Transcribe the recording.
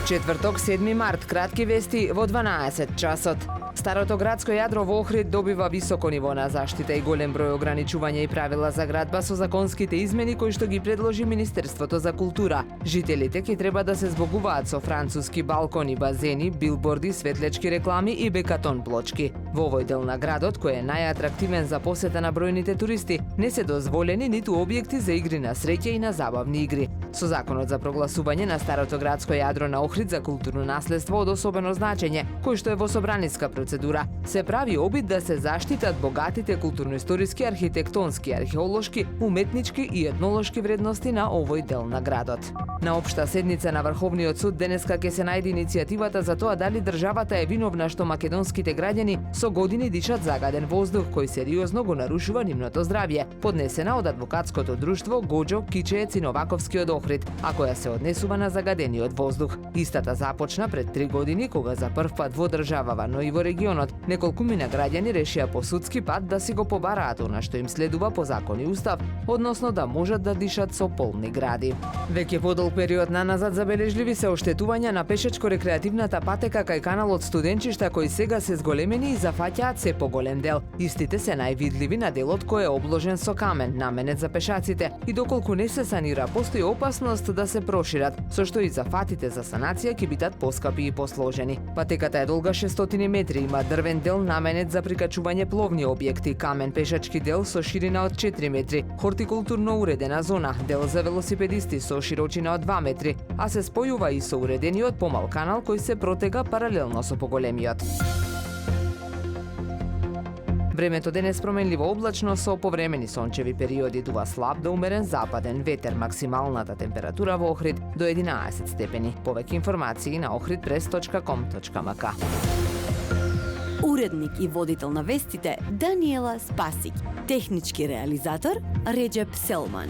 Четврток, 7 март, кратки вести во 12 часот. Старото градско јадро во Охрид добива високо ниво на заштита и голем број ограничувања и правила за градба со законските измени кои што ги предложи Министерството за култура. Жителите ќе треба да се збогуваат со француски балкони, базени, билборди, светлечки реклами и бекатон плочки. Во овој дел на градот, кој е најатрактивен за посета на бројните туристи, не се дозволени ниту објекти за игри на среќа и на забавни игри. Со законот за прогласување на старото градско јадро на Охрид за културно наследство од особено значење, кој што е во собраниска процедура, се прави обид да се заштитат богатите културно-историски, архитектонски, археолошки, уметнички и етнолошки вредности на овој дел на градот. На општа седница на Врховниот суд денеска ќе се најде иницијативата за тоа дали државата е виновна што македонските граѓани со години дишат загаден воздух кој сериозно го нарушува нивното здравје, поднесена од адвокатското друштво Гоџо Кичеец и Новаковски од Охрид, а која се однесува на загадениот воздух. Истата започна пред 3 години кога за прв пат во државава, но и во регионот неколкумина граѓани решија по судски пат да си го побараат она што им следува по закон и устав, односно да можат да дишат со полни гради. Веќе подолг период наназад забележливи се оштетувања на пешечко-рекреативната патека кај каналот Студенчишта кои сега се зголемени и зафаќаат се поголем дел. Истите се највидливи на делот кој е обложен со камен, наменет за пешаците, и доколку не се санира, постои опасност да се прошират, со што и зафатите за санација ќе бидат поскапи и посложени. Патеката е долга 600 метри, има дрвен дел наменет за прикачување пловни објекти, камен пешачки дел со ширина од 4 метри, хортикултурно уредена зона, дел за велосипедисти со широчина од 2 метри, а се спојува и со уредениот помал канал кој се протега паралелно со поголемиот. Времето денес променливо облачно со повремени сончеви периоди, дува слаб до умерен западен ветер, максималната температура во Охрид до 11 степени. Повеќе информации на ohridpress.com.mk. Уредник и водител на вестите Даниела Спасик, технички реализатор Реджеп Селман.